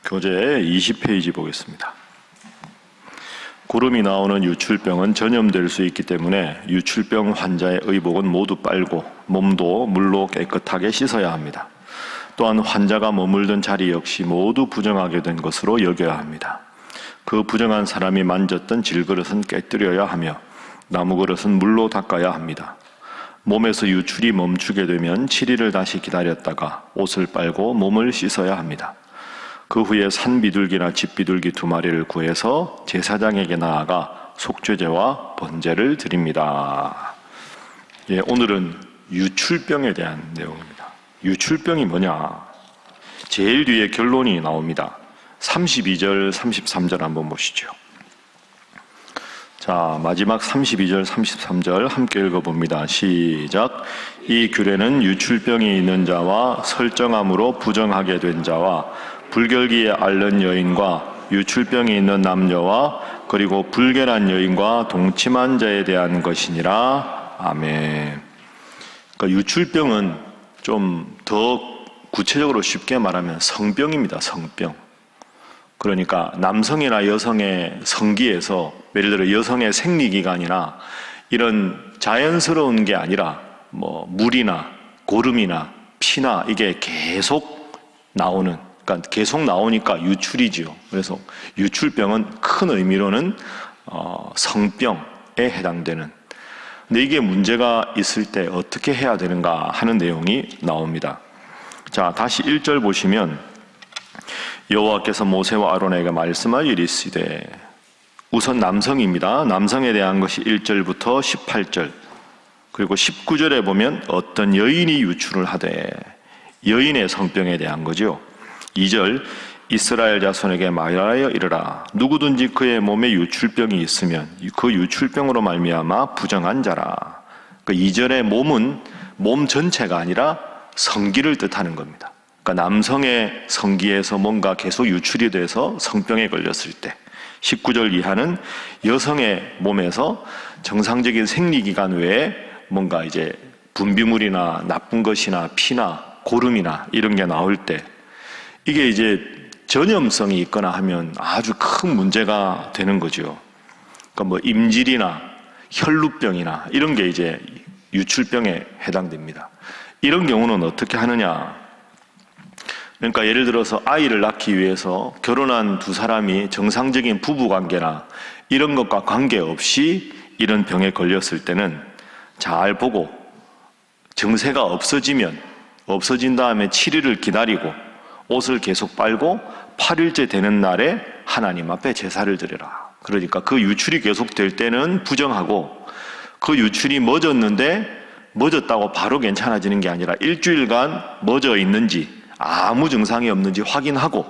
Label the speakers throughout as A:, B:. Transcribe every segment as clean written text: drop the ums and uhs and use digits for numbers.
A: 교재 20페이지 보겠습니다. 구름이 나오는 유출병은 전염될 수 있기 때문에 유출병 환자의 의복은 모두 빨고 몸도 물로 깨끗하게 씻어야 합니다. 또한 환자가 머물던 자리 역시 모두 부정하게 된 것으로 여겨야 합니다. 그 부정한 사람이 만졌던 질그릇은 깨뜨려야 하며 나무그릇은 물로 닦아야 합니다. 몸에서 유출이 멈추게 되면 7일을 다시 기다렸다가 옷을 빨고 몸을 씻어야 합니다. 그 후에 산비둘기나 집비둘기 2마리를 구해서 제사장에게 나아가 속죄제와 번제를 드립니다. 오늘은 유출병에 대한 내용입니다. 유출병이 뭐냐? 제일 뒤에 결론이 나옵니다. 32절, 33절 한번 보시죠. 자, 마지막 32절, 33절 함께 읽어봅니다. 시작. 이 규례는 유출병이 있는 자와 설정함으로 부정하게 된 자와 불결기에 앓는 여인과 유출병이 있는 남녀와 그리고 불결한 여인과 동침한 자에 대한 것이니라. 아멘. 그러니까 유출병은 좀 더 구체적으로 쉽게 말하면 성병입니다. 성병. 그러니까 남성이나 여성의 성기에서 예를 들어 여성의 생리기관이나 이런 자연스러운 게 아니라 물이나 고름이나 피나 이게 계속 나오는, 그러니까 계속 나오니까 유출이지요. 그래서 유출병은 큰 의미로는 성병에 해당되는. 근데 이게 문제가 있을 때 어떻게 해야 되는가 하는 내용이 나옵니다. 자, 다시 1절 보시면 여호와께서 모세와 아론에게 말씀하여 이르시되, 우선 남성입니다. 남성에 대한 것이 1절부터 18절, 그리고 19절에 보면 어떤 여인이 유출을 하되, 여인의 성병에 대한 거죠. 2절, 이스라엘 자손에게 말하여 이르라. 누구든지 그의 몸에 유출병이 있으면 그 유출병으로 말미암아 부정한 자라. 그 2절의 몸은 몸 전체가 아니라 성기를 뜻하는 겁니다. 그러니까 남성의 성기에서 뭔가 계속 유출이 돼서 성병에 걸렸을 때, 19절 이하는 여성의 몸에서 정상적인 생리기간 외에 뭔가 이제 분비물이나 나쁜 것이나 피나 고름이나 이런 게 나올 때, 이게 이제 전염성이 있거나 하면 아주 큰 문제가 되는 거죠. 그러니까 임질이나 혈루병이나 이런 게 이제 유출병에 해당됩니다. 이런 경우는 어떻게 하느냐? 그러니까 예를 들어서 아이를 낳기 위해서 결혼한 두 사람이 정상적인 부부관계나 이런 것과 관계없이 이런 병에 걸렸을 때는 잘 보고 증세가 없어진 다음에 7일을 기다리고 옷을 계속 빨고 8일째 되는 날에 하나님 앞에 제사를 드려라. 그러니까 그 유출이 계속될 때는 부정하고, 그 유출이 멎었다고 바로 괜찮아지는 게 아니라 일주일간 멎어 있는지 아무 증상이 없는지 확인하고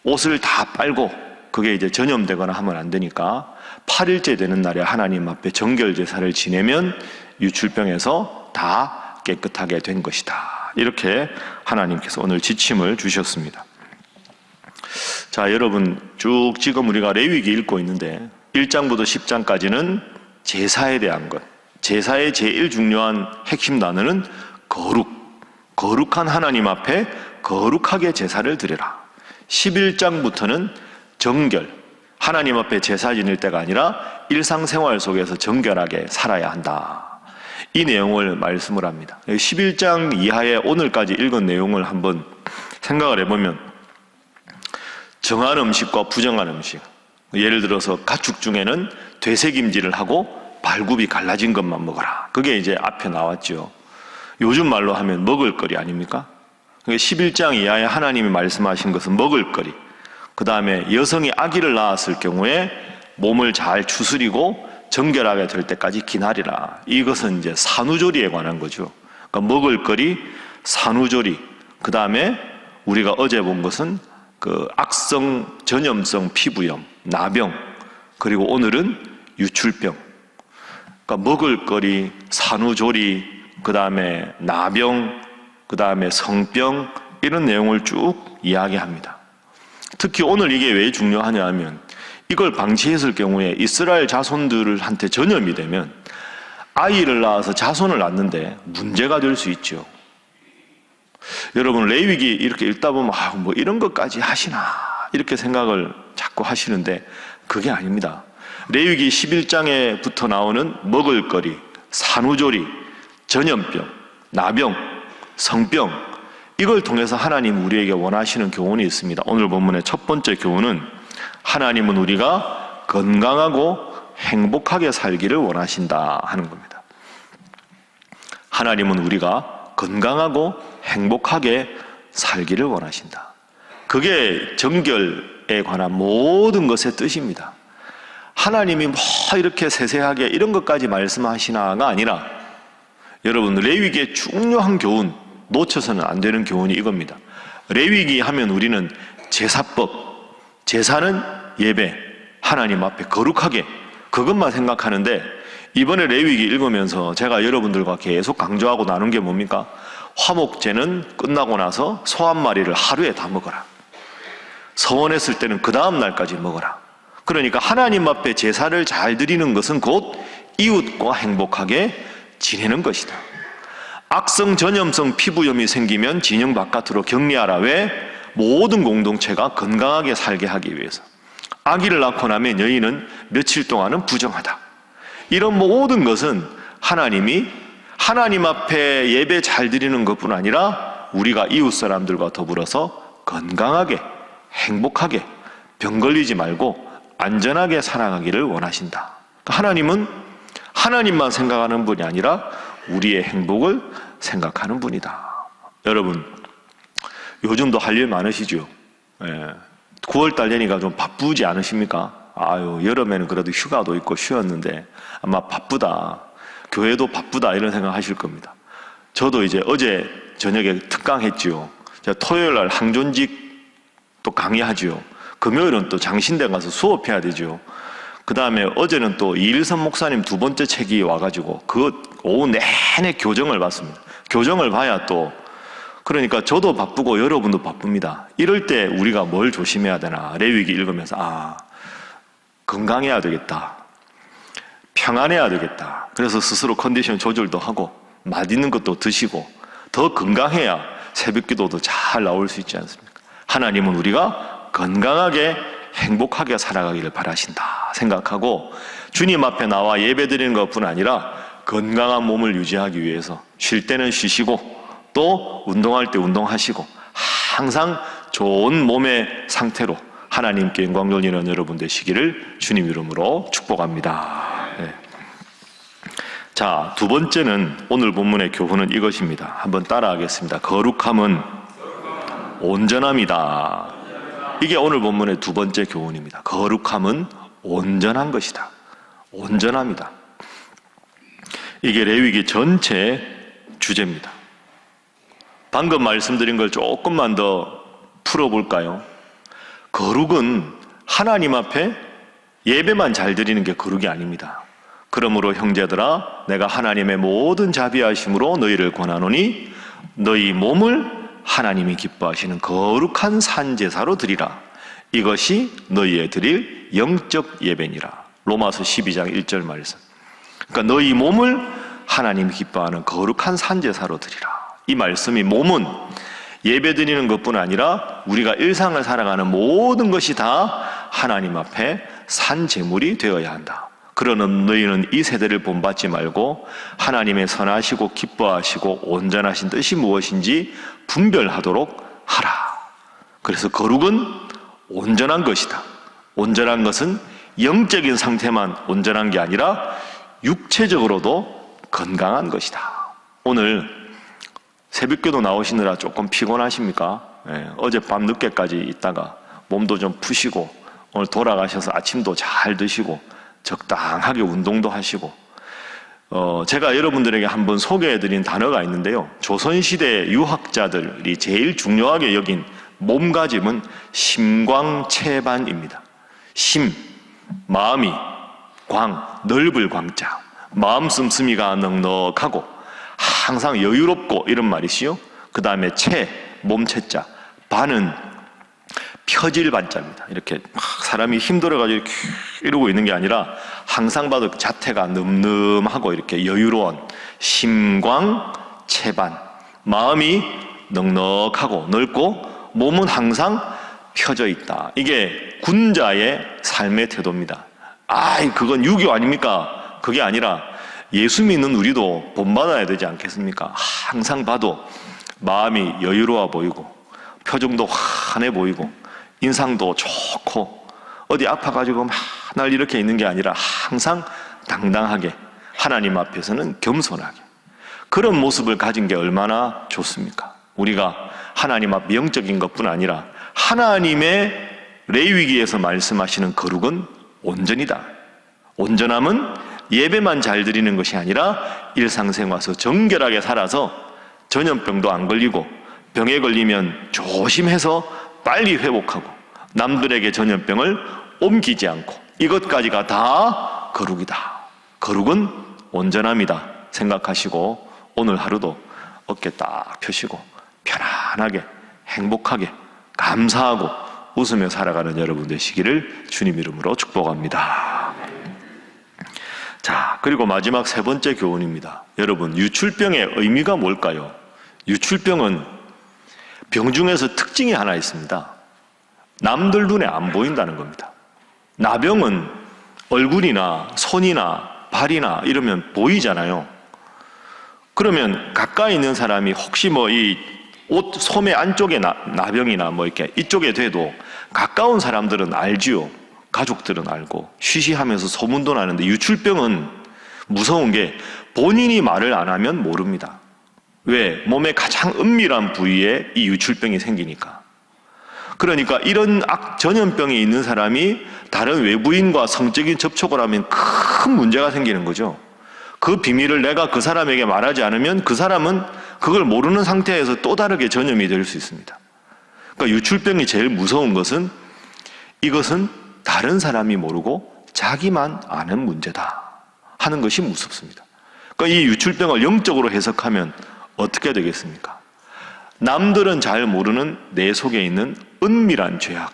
A: 옷을 다 빨고, 그게 이제 전염되거나 하면 안 되니까 8일째 되는 날에 하나님 앞에 정결 제사를 지내면 유출병에서 다 깨끗하게 된 것이다. 이렇게 하나님께서 오늘 지침을 주셨습니다. 자, 여러분 쭉 지금 우리가 레위기 읽고 있는데 1장부터 10장까지는 제사에 대한 것, 제사의 제일 중요한 핵심 단어는 거룩한 하나님 앞에 거룩하게 제사를 드려라. 11장부터는 정결, 하나님 앞에 제사 지낼 때가 아니라 일상생활 속에서 정결하게 살아야 한다. 이 내용을 말씀을 합니다. 11장 이하에 오늘까지 읽은 내용을 한번 생각을 해보면, 정한 음식과 부정한 음식, 예를 들어서 가축 중에는 되새김질을 하고 발굽이 갈라진 것만 먹어라. 그게 이제 앞에 나왔죠. 요즘 말로 하면 먹을거리 아닙니까? 11장 이하에 하나님이 말씀하신 것은 먹을거리, 그 다음에 여성이 아기를 낳았을 경우에 몸을 잘 추스리고 정결하게 될 때까지 기다리라. 이것은 이제 산후조리에 관한 거죠. 그러니까 먹을거리, 산후조리, 그 다음에 우리가 어제 본 것은 그 악성 전염성 피부염, 나병, 그리고 오늘은 유출병. 그러니까 먹을거리, 산후조리, 그 다음에 나병, 그 다음에 성병, 이런 내용을 쭉 이야기합니다. 특히 오늘 이게 왜 중요하냐 하면, 이걸 방치했을 경우에 이스라엘 자손들한테 전염이 되면 아이를 낳아서 자손을 낳는데 문제가 될 수 있죠. 여러분, 레위기 이렇게 읽다 보면 뭐 이런 것까지 하시나 이렇게 생각을 자꾸 하시는데 그게 아닙니다. 레위기 11장에부터 나오는 먹을거리, 산후조리, 전염병, 나병, 성병, 이걸 통해서 하나님 우리에게 원하시는 교훈이 있습니다. 오늘 본문의 첫 번째 교훈은 하나님은 우리가 건강하고 행복하게 살기를 원하신다 하는 겁니다. 하나님은 우리가 건강하고 행복하게 살기를 원하신다. 그게 정결에 관한 모든 것의 뜻입니다. 하나님이 뭐 이렇게 세세하게 이런 것까지 말씀하시나가 아니라 여러분, 레위기의 중요한 교훈, 놓쳐서는 안 되는 교훈이 이겁니다. 레위기 하면 우리는 제사법, 제사는 예배, 하나님 앞에 거룩하게 그것만 생각하는데 이번에 레위기 읽으면서 제가 여러분들과 계속 강조하고 나눈 게 뭡니까? 화목제는 끝나고 나서 소 한 마리를 하루에 다 먹어라. 서원했을 때는 그 다음 날까지 먹어라. 그러니까 하나님 앞에 제사를 잘 드리는 것은 곧 이웃과 행복하게 지내는 것이다. 악성 전염성 피부염이 생기면 진영 바깥으로 격리하라. 왜? 모든 공동체가 건강하게 살게 하기 위해서. 아기를 낳고 나면 여인은 며칠 동안은 부정하다. 이런 모든 것은 하나님이 하나님 앞에 예배 잘 드리는 것뿐 아니라 우리가 이웃 사람들과 더불어서 건강하게 행복하게 병 걸리지 말고 안전하게 살아가기를 원하신다. 하나님은 하나님만 생각하는 분이 아니라 우리의 행복을 생각하는 분이다. 여러분, 요즘도 할 일 많으시죠? 9월달 되니까 좀 바쁘지 않으십니까? 아유, 여름에는 그래도 휴가도 있고 쉬었는데 아마 바쁘다, 교회도 바쁘다 이런 생각 하실 겁니다. 저도 이제 어제 저녁에 특강했지요. 제가 토요일날 항존직 또 강의하지요. 금요일은 또 장신대 가서 수업해야 되죠. 그 다음에 어제는 또 이일선 목사님 두 번째 책이 와가지고 그 오후 내내 교정을 받습니다. 교정을 봐야 또, 그러니까 저도 바쁘고 여러분도 바쁩니다. 이럴 때 우리가 뭘 조심해야 되나? 레위기 읽으면서 건강해야 되겠다, 평안해야 되겠다. 그래서 스스로 컨디션 조절도 하고 맛있는 것도 드시고 더 건강해야 새벽기도도 잘 나올 수 있지 않습니까? 하나님은 우리가 건강하게 행복하게 살아가기를 바라신다 생각하고 주님 앞에 나와 예배드리는 것뿐 아니라 건강한 몸을 유지하기 위해서 쉴 때는 쉬시고 또 운동할 때 운동하시고 항상 좋은 몸의 상태로 하나님께 영광 돌리는 여러분 되시기를 주님 이름으로 축복합니다. 네. 자, 두 번째는 오늘 본문의 교훈은 이것입니다. 한번 따라하겠습니다. 거룩함은 온전함이다. 이게 오늘 본문의 두 번째 교훈입니다. 거룩함은 온전한 것이다. 온전함이다. 이게 레위기 전체 주제입니다. 방금 말씀드린 걸 조금만 더 풀어볼까요? 거룩은 하나님 앞에 예배만 잘 드리는 게 거룩이 아닙니다. 그러므로 형제들아, 내가 하나님의 모든 자비하심으로 너희를 권하노니 너희 몸을 하나님이 기뻐하시는 거룩한 산제사로 드리라. 이것이 너희의 드릴 영적 예배니라. 로마서 12장 1절 말씀. 그러니까 너희 몸을 하나님이 기뻐하는 거룩한 산제사로 드리라. 이 말씀이 몸은 예배 드리는 것뿐 아니라 우리가 일상을 살아가는 모든 것이 다 하나님 앞에 산제물이 되어야 한다. 그러는 너희는 이 세대를 본받지 말고 하나님의 선하시고 기뻐하시고 온전하신 뜻이 무엇인지 분별하도록 하라. 그래서 거룩은 온전한 것이다. 온전한 것은 영적인 상태만 온전한 게 아니라 육체적으로도 건강한 것이다. 오늘 새벽기도 나오시느라 조금 피곤하십니까? 어젯밤 늦게까지 있다가 몸도 좀 푸시고 오늘 돌아가셔서 아침도 잘 드시고 적당하게 운동도 하시고 제가 여러분들에게 한번 소개해드린 단어가 있는데요. 조선시대 유학자들이 제일 중요하게 여긴 몸가짐은 심광채반입니다. 심, 마음이, 광, 넓을 광자, 마음 씀씀이가 넉넉하고 항상 여유롭고 이런 말이시요. 그 다음에 채, 몸채자, 반은 펴질 반자입니다. 이렇게 막 사람이 힘들어가지고 이러고 있는 게 아니라 항상 봐도 자태가 늠름하고 이렇게 여유로운 심광채반, 마음이 넉넉하고 넓고 몸은 항상 펴져 있다. 이게 군자의 삶의 태도입니다. 그건 유교 아닙니까? 그게 아니라 예수 믿는 우리도 본받아야 되지 않겠습니까? 항상 봐도 마음이 여유로워 보이고 표정도 환해 보이고 인상도 좋고 어디 아파가지고 날 이렇게 있는 게 아니라 항상 당당하게 하나님 앞에서는 겸손하게 그런 모습을 가진 게 얼마나 좋습니까? 우리가 하나님 앞 영적인 것뿐 아니라 하나님의 레위기에서 말씀하시는 거룩은 온전이다. 온전함은 예배만 잘 드리는 것이 아니라 일상생활에서 정결하게 살아서 전염병도 안 걸리고 병에 걸리면 조심해서 빨리 회복하고 남들에게 전염병을 옮기지 않고 이것까지가 다 거룩이다. 거룩은 온전함이다 생각하시고 오늘 하루도 어깨 딱 펴시고 편안하게 행복하게 감사하고 웃으며 살아가는 여러분 되시기를 주님 이름으로 축복합니다. 자, 그리고 마지막 세 번째 교훈입니다. 여러분, 유출병의 의미가 뭘까요? 유출병은 병 중에서 특징이 하나 있습니다. 남들 눈에 안 보인다는 겁니다. 나병은 얼굴이나 손이나 발이나 이러면 보이잖아요. 그러면 가까이 있는 사람이 혹시 이 옷 소매 안쪽에 나병이나 이렇게 이쪽에 돼도 가까운 사람들은 알지요. 가족들은 알고 쉬쉬하면서 소문도 나는데 유출병은 무서운 게 본인이 말을 안 하면 모릅니다. 왜? 몸의 가장 은밀한 부위에 이 유출병이 생기니까. 그러니까 이런 전염병이 있는 사람이 다른 외부인과 성적인 접촉을 하면 큰 문제가 생기는 거죠. 그 비밀을 내가 그 사람에게 말하지 않으면 그 사람은 그걸 모르는 상태에서 또 다르게 전염이 될 수 있습니다. 그러니까 유출병이 제일 무서운 것은 이것은 다른 사람이 모르고 자기만 아는 문제다 하는 것이 무섭습니다. 그러니까 이 유출병을 영적으로 해석하면 어떻게 되겠습니까? 남들은 잘 모르는 내 속에 있는 은밀한 죄악,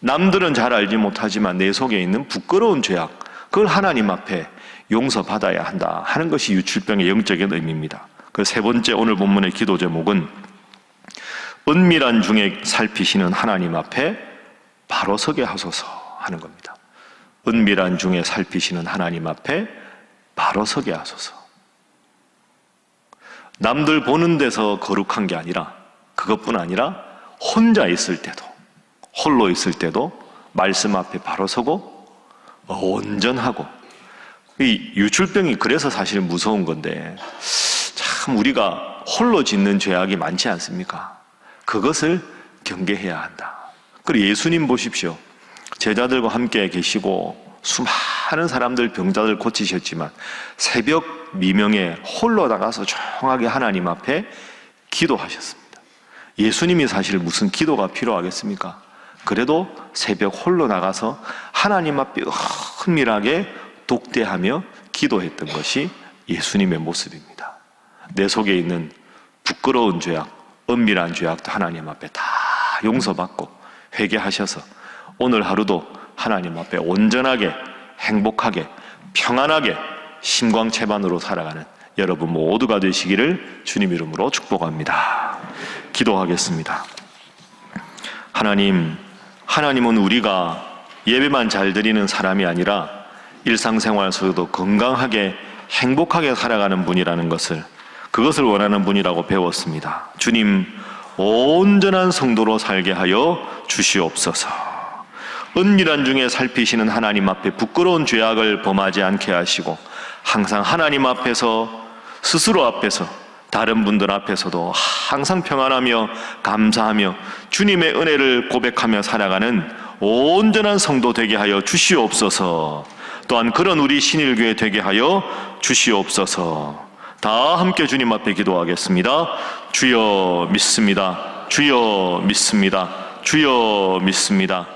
A: 남들은 잘 알지 못하지만 내 속에 있는 부끄러운 죄악, 그걸 하나님 앞에 용서받아야 한다 하는 것이 유출병의 영적인 의미입니다. 그 세 번째 오늘 본문의 기도 제목은 은밀한 중에 살피시는 하나님 앞에 바로 서게 하소서 하는 겁니다. 은밀한 중에 살피시는 하나님 앞에 바로 서게 하소서. 남들 보는 데서 거룩한 게 아니라 그것뿐 아니라 혼자 있을 때도 홀로 있을 때도 말씀 앞에 바로 서고 온전하고 이 유출병이 그래서 사실 무서운 건데 참 우리가 홀로 짓는 죄악이 많지 않습니까? 그것을 경계해야 한다. 그리고 예수님 보십시오. 제자들과 함께 계시고 수많은 사람들 병자들 고치셨지만 새벽 미명에 홀로 나가서 조용하게 하나님 앞에 기도하셨습니다. 예수님이 사실 무슨 기도가 필요하겠습니까? 그래도 새벽 홀로 나가서 하나님 앞에 은밀하게 독대하며 기도했던 것이 예수님의 모습입니다. 내 속에 있는 부끄러운 죄악, 은밀한 죄악도 하나님 앞에 다 용서받고 회개하셔서 오늘 하루도 하나님 앞에 온전하게 행복하게 평안하게 심광채반으로 살아가는 여러분 모두가 되시기를 주님 이름으로 축복합니다. 기도하겠습니다. 하나님은 우리가 예배만 잘 드리는 사람이 아니라 일상생활 속에도 건강하게 행복하게 살아가는 분이라는 그것을 원하는 분이라고 배웠습니다. 주님, 온전한 성도로 살게 하여 주시옵소서. 은밀한 중에 살피시는 하나님 앞에 부끄러운 죄악을 범하지 않게 하시고 항상 하나님 앞에서 스스로 앞에서 다른 분들 앞에서도 항상 평안하며 감사하며 주님의 은혜를 고백하며 살아가는 온전한 성도 되게 하여 주시옵소서. 또한 그런 우리 신일교회 되게 하여 주시옵소서. 다 함께 주님 앞에 기도하겠습니다. 주여 믿습니다. 주여 믿습니다. 주여 믿습니다.